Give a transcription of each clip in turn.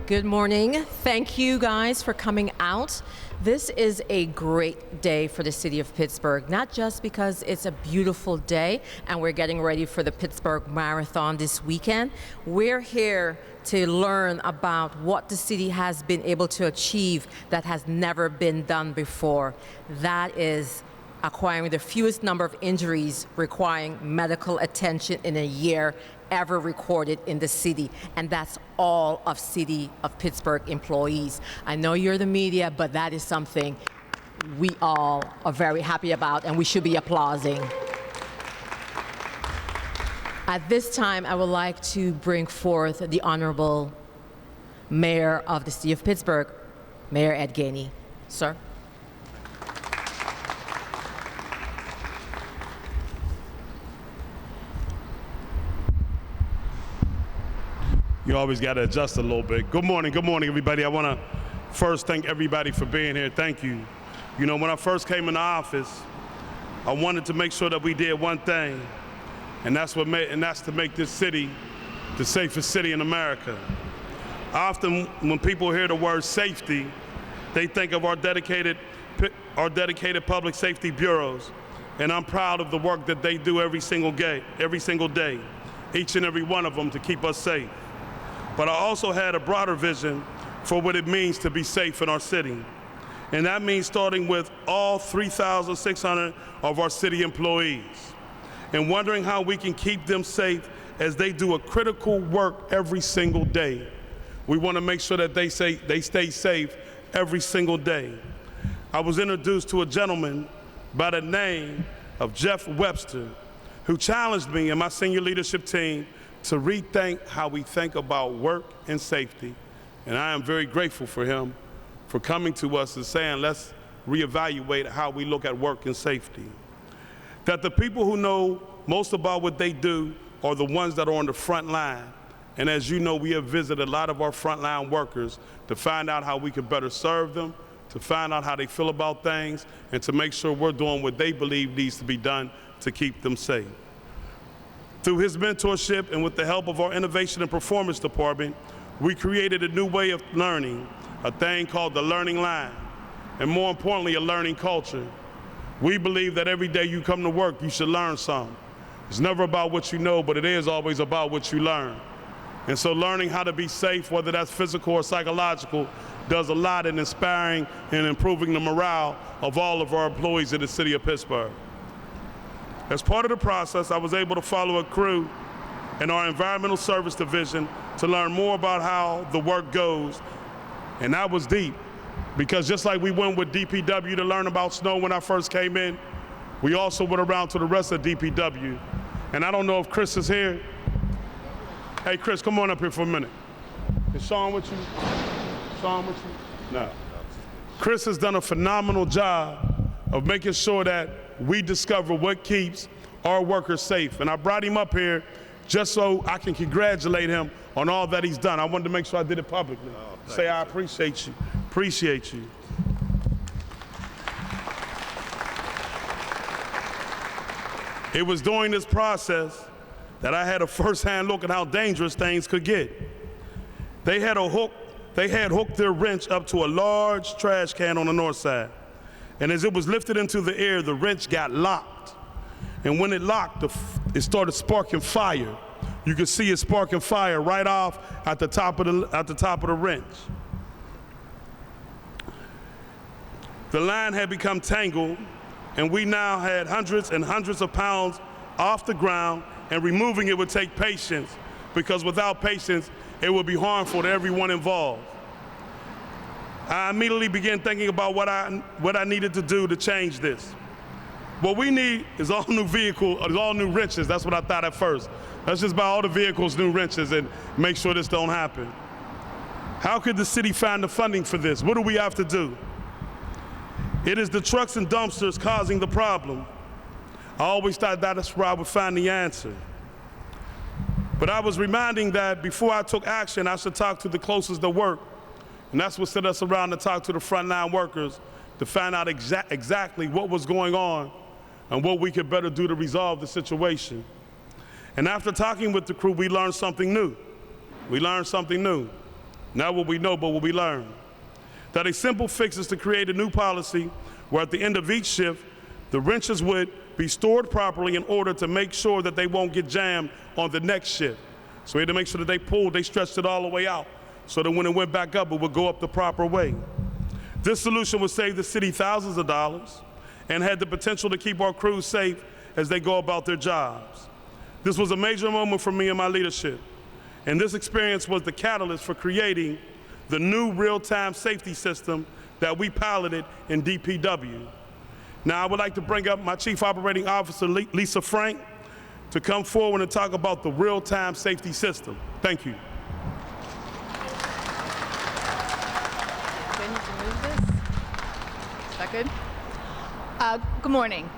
Good morning. Thank you guys for coming out. This is a great day for the city of Pittsburgh, not just because it's a beautiful day and we're getting ready for the Pittsburgh Marathon this weekend. We're here to learn about what the city has been able to achieve that has never been done before. That is acquiring the fewest number of injuries requiring medical attention in a year ever recorded in the city, and that's all of City of Pittsburgh employees. I know you're the media, but that is something we all are very happy about and we should be applauding. At this time, I would like to bring forth the Honorable Mayor of the City of Pittsburgh, Mayor Ed Gainey. Sir. You always got to adjust a little bit. Good morning, everybody. I want to first thank everybody for being here. Thank you. You know, when I first came into office, I wanted to make sure that we did one thing, and that's to make this city the safest city in America. Often, when people hear the word safety, they think of our dedicated public safety bureaus, and I'm proud of the work that they do every single day, each and every one of them to keep us safe. But I also had a broader vision for what it means to be safe in our city. And that means starting with all 3,600 of our city employees and wondering how we can keep them safe as they do a critical work every single day. We want to make sure that they stay safe every single day. I was introduced to a gentleman by the name of Jeff Webster, who challenged me and my senior leadership team to rethink how we think about work and safety. And I am very grateful for him for coming to us and saying, let's reevaluate how we look at work and safety. That the people who know most about what they do are the ones that are on the front line. And as you know, we have visited a lot of our frontline workers to find out how we can better serve them, to find out how they feel about things, and to make sure we're doing what they believe needs to be done to keep them safe. Through his mentorship and with the help of our Innovation and Performance Department, we created a new way of learning, a thing called the learning line, and more importantly, a learning culture. We believe that every day you come to work, you should learn something. It's never about what you know, but it is always about what you learn. And so learning how to be safe, whether that's physical or psychological, does a lot in inspiring and improving the morale of all of our employees in the city of Pittsburgh. As part of the process, I was able to follow a crew in our environmental service division to learn more about how the work goes. And that was deep, because just like we went with DPW to learn about snow when I first came in, we also went around to the rest of DPW. And I don't know if Chris is here. Hey, Chris, come on up here for a minute. Is Sean with you? Sean with you? No. Chris has done a phenomenal job of making sure that we discover what keeps our workers safe. And I brought him up here just so I can congratulate him on all that he's done. I wanted to make sure I did it publicly. Say, I appreciate you. Appreciate you. It was during this process that I had a first-hand look at how dangerous things could get. They had hooked their wrench up to a large trash can on the north side. And as it was lifted into the air, the wrench got locked. And when it locked, it started sparking fire. You could see it sparking fire right off at the top of the wrench. The line had become tangled, and we now had hundreds and hundreds of pounds off the ground, and removing it would take patience, because without patience, it would be harmful to everyone involved. I immediately began thinking about what I needed to do to change this. What we need is all new wrenches. That's what I thought at first. Let's just buy all the vehicles new wrenches and make sure this don't happen. How could the city find the funding for this? What do we have to do? It is the trucks and dumpsters causing the problem. I always thought that's where I would find the answer. But I was reminding that before I took action, I should talk to the closest to work. And that's what set us around to talk to the frontline workers to find out exactly what was going on and what we could better do to resolve the situation. And after talking with the crew, we learned something new. Not what we know, but what we learn. That a simple fix is to create a new policy where at the end of each shift, the wrenches would be stored properly in order to make sure that they won't get jammed on the next shift. So we had to make sure that they stretched it all the way out, so that when it went back up, it would go up the proper way. This solution would save the city thousands of dollars and had the potential to keep our crews safe as they go about their jobs. This was a major moment for me and my leadership, and this experience was the catalyst for creating the new real-time safety system that we piloted in DPW. Now, I would like to bring up my Chief Operating Officer, Lisa Frank, to come forward and talk about the real-time safety system. Thank you. Do I need to move this? Is that good? Good morning.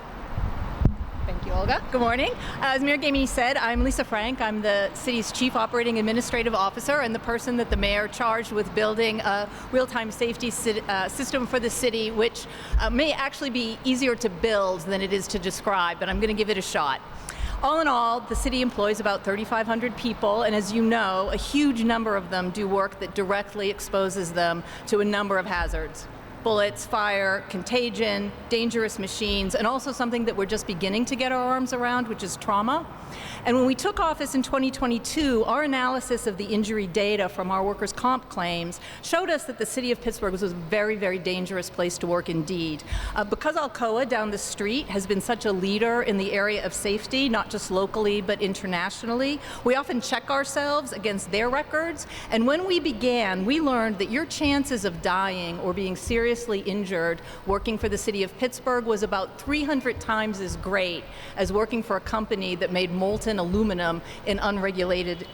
Thank you, Olga. Good morning. As Mayor Gamey said, I'm Lisa Frank. I'm the city's Chief Operating Administrative Officer and the person that the mayor charged with building a real-time safety system for the city, which may actually be easier to build than it is to describe, but I'm going to give it a shot. All in all, the city employs about 3,500 people, and as you know, a huge number of them do work that directly exposes them to a number of hazards. Bullets, fire, contagion, dangerous machines, and also something that we're just beginning to get our arms around, which is trauma. And when we took office in 2022, our analysis of the injury data from our workers' comp claims showed us that the city of Pittsburgh was a very, very dangerous place to work indeed. Because Alcoa down the street has been such a leader in the area of safety, not just locally but internationally, we often check ourselves against their records. And when we began, we learned that your chances of dying or being seriously injured working for the city of Pittsburgh was about 300 times as great as working for a company that made molten aluminum in unregulated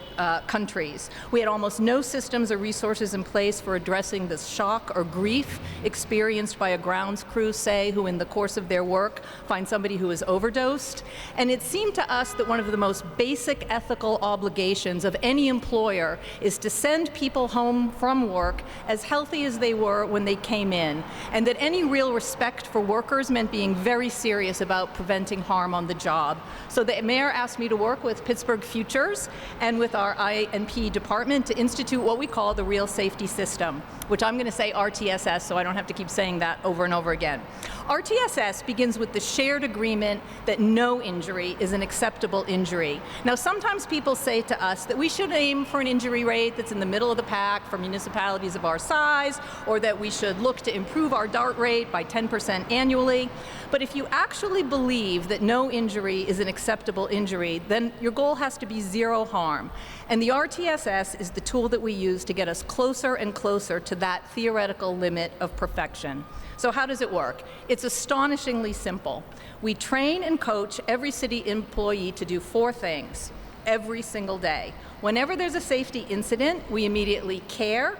countries. We had almost no systems or resources in place for addressing the shock or grief experienced by a grounds crew, say, who in the course of their work find somebody who is overdosed. And it seemed to us that one of the most basic ethical obligations of any employer is to send people home from work as healthy as they were when they came in, and that any real respect for workers meant being very serious about preventing harm on the job. So the mayor asked me to work with Pittsburgh Futures and with our I&P department to institute what we call the Real Safety System, which I'm going to say RTSS so I don't have to keep saying that over and over again. RTSS begins with the shared agreement that no injury is an acceptable injury. Now, sometimes people say to us that we should aim for an injury rate that's in the middle of the pack for municipalities of our size, or that we should look to improve our DART rate by 10% annually. But if you actually believe that no injury is an acceptable injury, then your goal has to be zero harm. And the RTSS is the tool that we use to get us closer and closer to that theoretical limit of perfection. So how does it work? It's astonishingly simple. We train and coach every city employee to do 4 things every single day. Whenever there's a safety incident, we immediately care,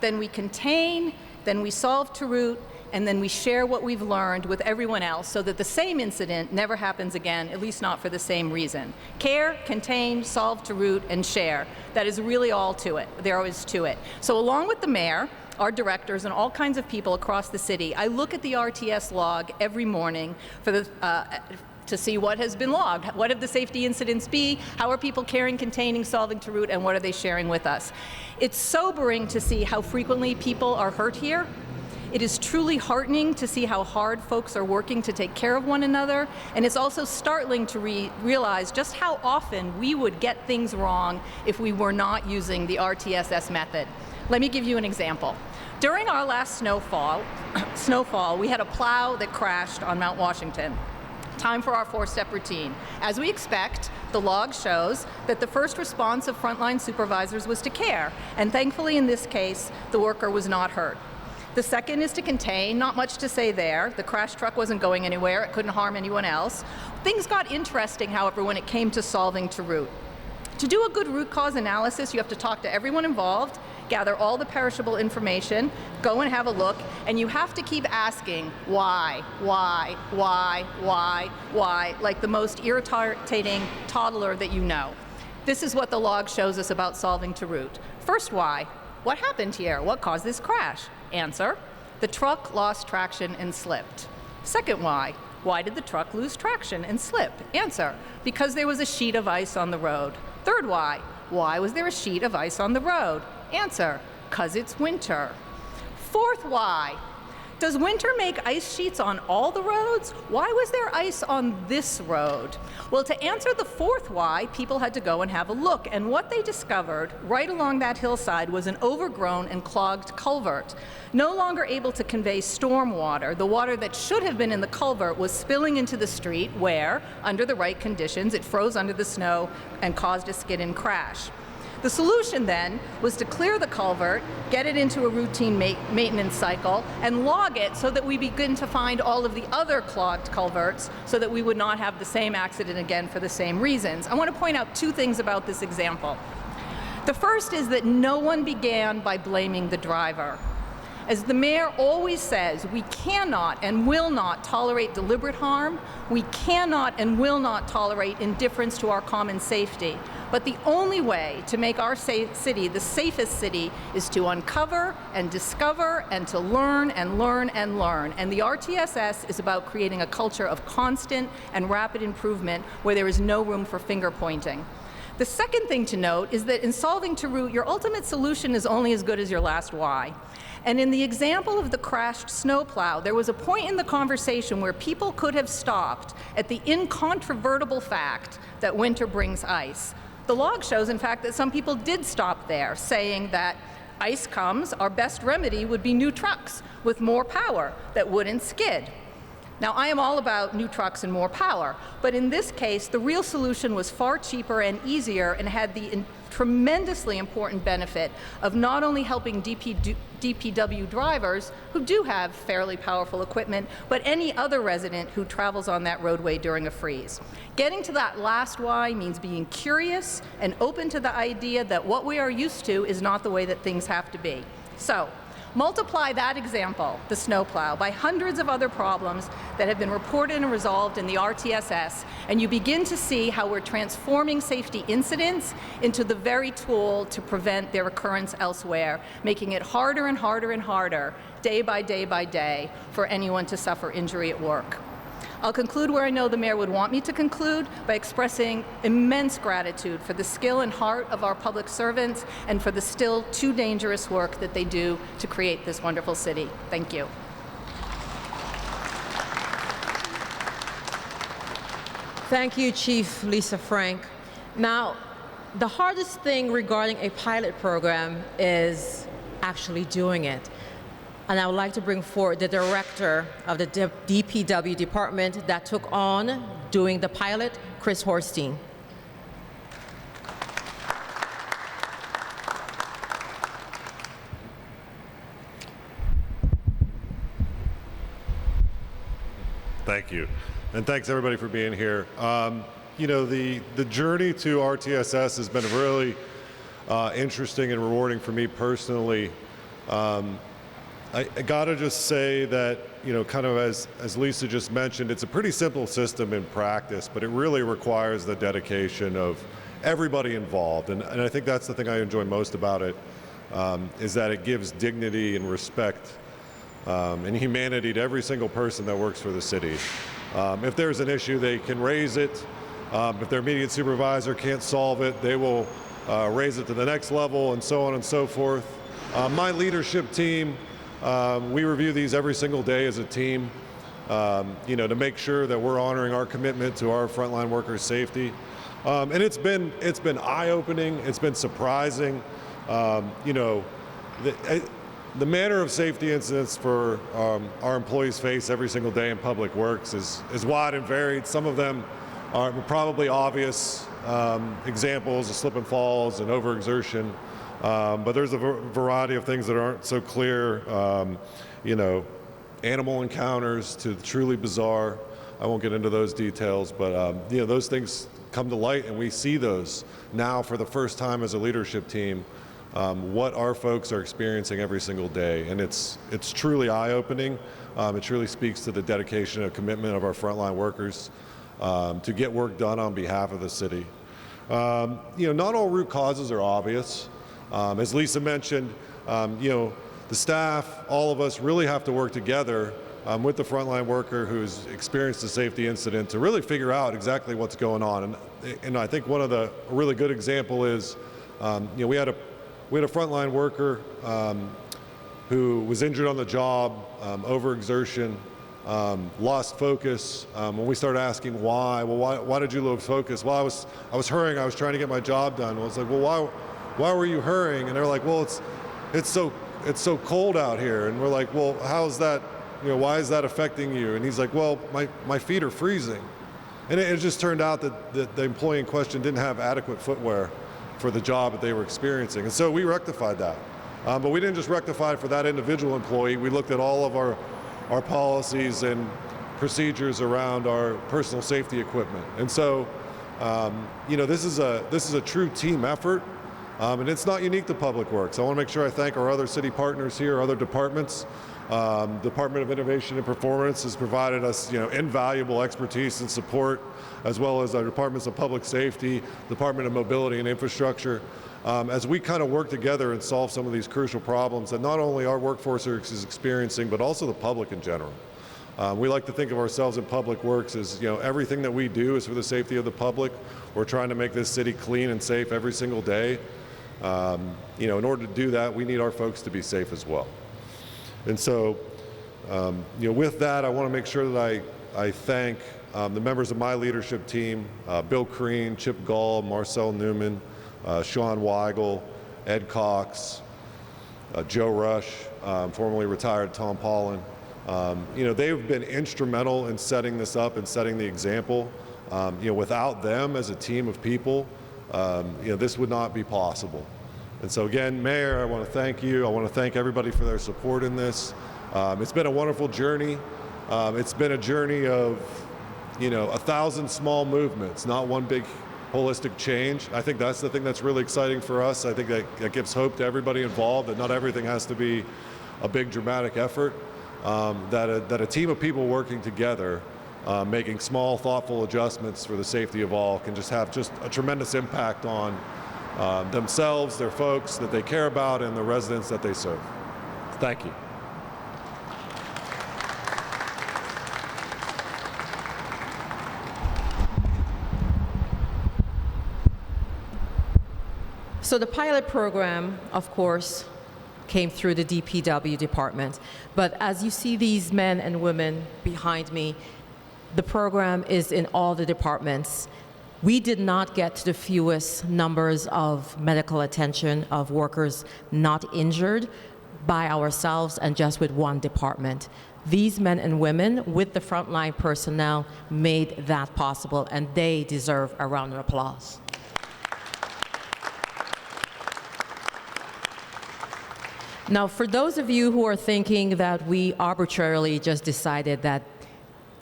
then we contain, then we solve to root, and then we share what we've learned with everyone else so that the same incident never happens again, at least not for the same reason. Care, contain, solve to root, and share. That is really all to it. There is to it. So along with the mayor, our directors, and all kinds of people across the city, I look at the RTS log every morning for the to see what has been logged. What have the safety incidents be? How are people caring, containing, solving to root, and what are they sharing with us? It's sobering to see how frequently people are hurt here. It is truly heartening to see how hard folks are working to take care of one another, and it's also startling to realize just how often we would get things wrong if we were not using the RTSS method. Let me give you an example. During our last snowfall, we had a plow that crashed on Mount Washington. Time for our 4-step routine. As we expect, the log shows that the first response of frontline supervisors was to care, and thankfully in this case, the worker was not hurt. The second is to contain, not much to say there. The crash truck wasn't going anywhere, it couldn't harm anyone else. Things got interesting, however, when it came to solving to root. To do a good root cause analysis, you have to talk to everyone involved, gather all the perishable information, go and have a look, and you have to keep asking why, like the most irritating toddler that you know. This is what the log shows us about solving to root. First, why? What happened here? What caused this crash? Answer: the truck lost traction and slipped. Second, why? Why did the truck lose traction and slip? Answer: because there was a sheet of ice on the road. Third, why? Why was there a sheet of ice on the road? Answer: 'Cause it's winter. Fourth why. Does winter make ice sheets on all the roads? Why was there ice on this road? Well, to answer the fourth why, people had to go and have a look, and what they discovered right along that hillside was an overgrown and clogged culvert. No longer able to convey storm water, the water that should have been in the culvert was spilling into the street where, under the right conditions, it froze under the snow and caused a skid-in crash. The solution then was to clear the culvert, get it into a routine maintenance cycle, and log it so that we begin to find all of the other clogged culverts so that we would not have the same accident again for the same reasons. I want to point out two things about this example. The first is that no one began by blaming the driver. As the mayor always says, we cannot and will not tolerate deliberate harm. We cannot and will not tolerate indifference to our common safety. But the only way to make our city the safest city is to uncover and discover and to learn and learn and learn. And the RTSS is about creating a culture of constant and rapid improvement where there is no room for finger pointing. The second thing to note is that in solving to root, your ultimate solution is only as good as your last why. And in the example of the crashed snowplow, there was a point in the conversation where people could have stopped at the incontrovertible fact that winter brings ice. The log shows, in fact, that some people did stop there, saying that ice comes, our best remedy would be new trucks with more power that wouldn't skid. Now, I am all about new trucks and more power, but in this case, the real solution was far cheaper and easier and had the tremendously important benefit of not only helping DPW drivers, who do have fairly powerful equipment, but any other resident who travels on that roadway during a freeze. Getting to that last why means being curious and open to the idea that what we are used to is not the way that things have to be. So, multiply that example, the snowplow, by hundreds of other problems that have been reported and resolved in the RTSS, and you begin to see how we're transforming safety incidents into the very tool to prevent their occurrence elsewhere, making it harder and harder and harder, day by day, for anyone to suffer injury at work. I'll conclude where I know the mayor would want me to conclude, by expressing immense gratitude for the skill and heart of our public servants and for the still too dangerous work that they do to create this wonderful city. Thank you. Thank you, Chief Lisa Frank. Now, the hardest thing regarding a pilot program is actually doing it. And I would like to bring forward the director of the DPW department that took on doing the pilot, Chris Horstein. Thank you. And thanks everybody for being here. You know, the journey to RTSS has been really interesting and rewarding for me personally. I gotta just say that, you know, kind of as Lisa just mentioned, it's a pretty simple system in practice, but it really requires the dedication of everybody involved. And I think that's the thing I enjoy most about it, is that it gives dignity and respect and humanity to every single person that works for the city. If there's an issue, they can raise it. If their immediate supervisor can't solve it, they will raise it to the next level, and so on and so forth. My leadership team, we review these every single day as a team, you know, to make sure that we're honoring our commitment to our frontline workers' safety. And it's been eye-opening. It's been surprising. You know, the manner of safety incidents for our employees face every single day in public works is wide and varied. Some of them are probably obvious examples of slip and falls and overexertion. But there's a variety of things that aren't so clear, you know, animal encounters to truly bizarre. I won't get into those details, but you know, those things come to light, and we see those now for the first time as a leadership team, what our folks are experiencing every single day. And it's truly eye-opening. It truly speaks to the dedication and commitment of our frontline workers to get work done on behalf of the city. You know, not all root causes are obvious. As Lisa mentioned, you know, the staff, all of us really have to work together with the frontline worker who's experienced a safety incident to really figure out exactly what's going on. And I think one of the really good example is, you know, we had a we had a frontline worker who was injured on the job, overexertion, lost focus. When we started asking why, well, why did you lose focus? Well, I was hurrying. I was trying to get my job done. I was like, well, why were you hurrying? And they're like, well, it's so cold out here. And we're like, well, how's that? Why is that affecting you? And he's like, well, my feet are freezing. And it just turned out that the employee in question didn't have adequate footwear for the job that they were experiencing. And so we rectified that. But we didn't just rectify it for that individual employee. We looked at all of our policies and procedures around our personal safety equipment. And so, this is a true team effort, and it's not unique to Public Works. I want to make sure I thank our other city partners here, other departments. Department of Innovation and Performance has provided us, invaluable expertise and support, as well as our departments of Public Safety, Department of Mobility and Infrastructure, as we kind of work together and solve some of these crucial problems that not only our workforce is experiencing, but also the public in general. We like to think of ourselves in Public Works as, everything that we do is for the safety of the public. We're trying to make this city clean and safe every single day. In order to do that, we need our folks to be safe as well. And so, with that, I want to make sure that I thank the members of my leadership team, Bill Crean, Chip Gall, Marcel Newman, Sean Weigel, Ed Cox, Joe Rush, formerly retired Tom Paulin. They've been instrumental in setting this up and setting the example. Without them as a team of people, this would not be possible. And so again, Mayor, I want to thank you. I want to thank everybody for their support in this. It's been a wonderful journey. It's been a journey of, 1,000 small movements, not one big holistic change. I think that's the thing that's really exciting for us. I think that gives hope to everybody involved, that not everything has to be a big dramatic effort, that a team of people working together, making small, thoughtful adjustments for the safety of all can just have a tremendous impact on themselves, their folks that they care about, and the residents that they serve. Thank you. So the pilot program, of course, came through the DPW department. But as you see these men and women behind me, the program is in all the departments. We did not get to the fewest numbers of medical attention of workers not injured by ourselves and just with one department. These men and women with the frontline personnel made that possible, and they deserve a round of applause. Now, for those of you who are thinking that we arbitrarily just decided that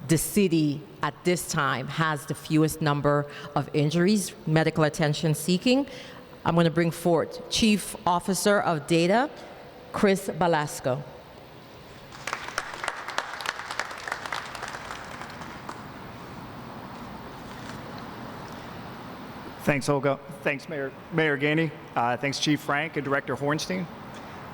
the city at this time has the fewest number of injuries, medical attention seeking, I'm going to bring forth Chief Officer of Data, Chris Velasco. Thanks, Olga. Thanks, Mayor Gainey. Thanks, Chief Frank and Director Hornstein.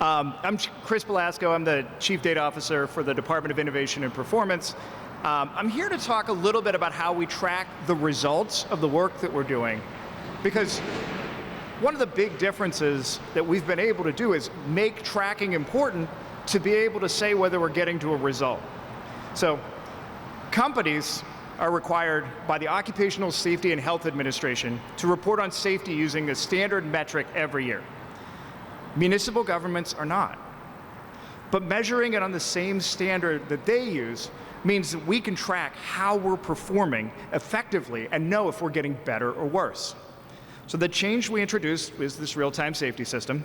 I'm Chris Velasco. I'm the Chief Data Officer for the Department of Innovation and Performance. I'm here to talk a little bit about how we track the results of the work that we're doing, because one of the big differences that we've been able to do is make tracking important to be able to say whether we're getting to a result. So companies are required by the Occupational Safety and Health Administration to report on safety using a standard metric every year. Municipal governments are not. But measuring it on the same standard that they use means that we can track how we're performing effectively and know if we're getting better or worse. So the change we introduced is this real-time safety system,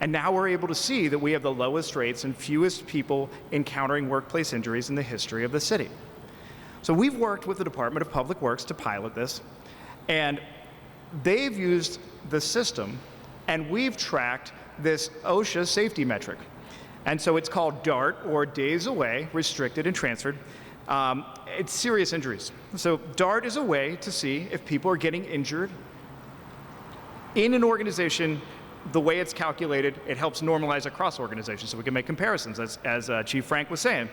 and now we're able to see that we have the lowest rates and fewest people encountering workplace injuries in the history of the city. So we've worked with the Department of Public Works to pilot this, and they've used the system, and we've tracked this OSHA safety metric. And so it's called DART, or Days Away, Restricted and Transferred. It's serious injuries. So DART is a way to see if people are getting injured in an organization. The way it's calculated, it helps normalize across organizations so we can make comparisons, as Chief Frank was saying.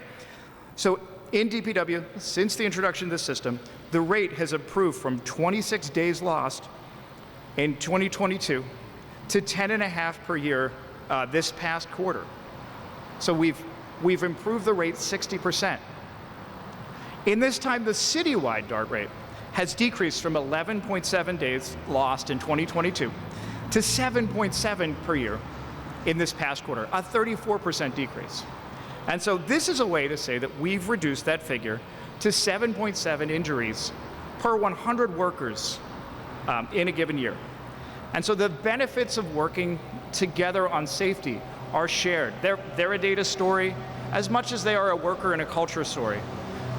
So in DPW, since the introduction of this system, the rate has improved from 26 days lost in 2022 to 10.5 per year this past quarter. So we've improved the rate 60%. In this time, the citywide DART rate has decreased from 11.7 days lost in 2022 to 7.7 per year in this past quarter, a 34% decrease. And so this is a way to say that we've reduced that figure to 7.7 injuries per 100 workers in a given year. And so the benefits of working together on safety are shared. They're a data story as much as they are a worker and a culture story.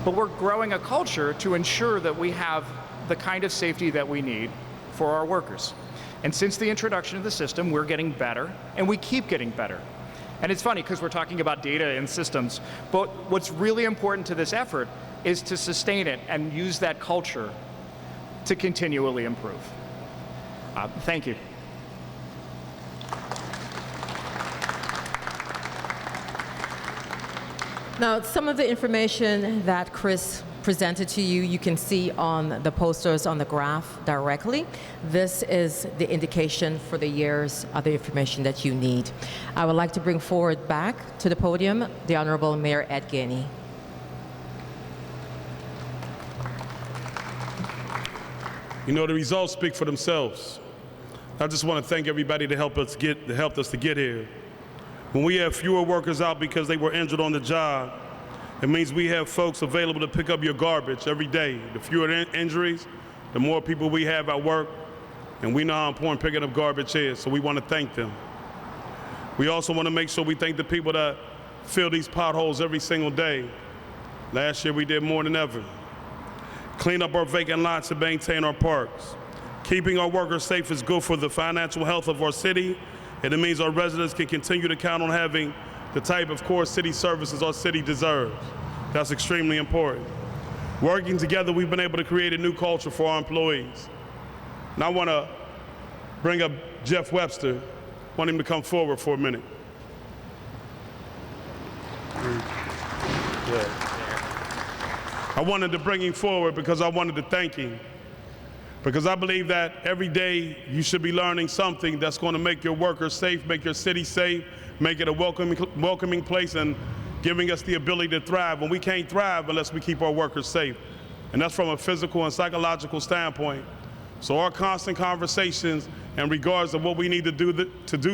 But we're growing a culture to ensure that we have the kind of safety that we need for our workers. And since the introduction of the system, we're getting better, and we keep getting better. And it's funny because we're talking about data and systems, but what's really important to this effort is to sustain it and use that culture to continually improve. Thank you. Now, some of the information that Chris presented to you, you can see on the posters on the graph directly. This is the indication for the years of the information that you need. I would like to bring forward back to the podium the Honorable Mayor Ed Gainey. You know, the results speak for themselves. I just want to thank everybody that helped us to get here. When we have fewer workers out because they were injured on the job, it means we have folks available to pick up your garbage every day. The fewer injuries, the more people we have at work, and we know how important picking up garbage is, so we want to thank them. We also want to make sure we thank the people that fill these potholes every single day. Last year we did more than ever. Clean up our vacant lots and maintain our parks. Keeping our workers safe is good for the financial health of our city, and it means our residents can continue to count on having the type of core city services our city deserves. That's extremely important. Working together, we've been able to create a new culture for our employees. And I want to bring up Jeff Webster. I want him to come forward for a minute. I wanted to bring him forward because I wanted to thank him. Because I believe that every day you should be learning something that's going to make your workers safe, make your city safe, make it a welcoming place, and giving us the ability to thrive. And we can't thrive unless we keep our workers safe. And that's from a physical and psychological standpoint. So our constant conversations in regards to what we need to do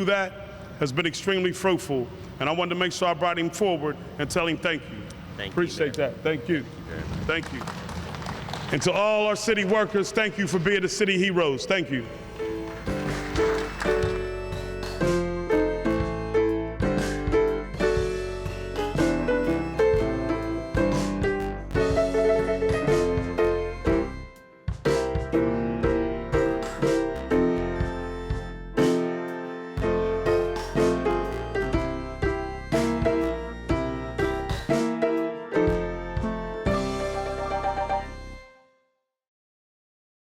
that has been extremely fruitful. And I wanted to make sure I brought him forward and tell him thank you. Appreciate that. Thank you. Thank you. And to all our city workers, thank you for being the city heroes. Thank you.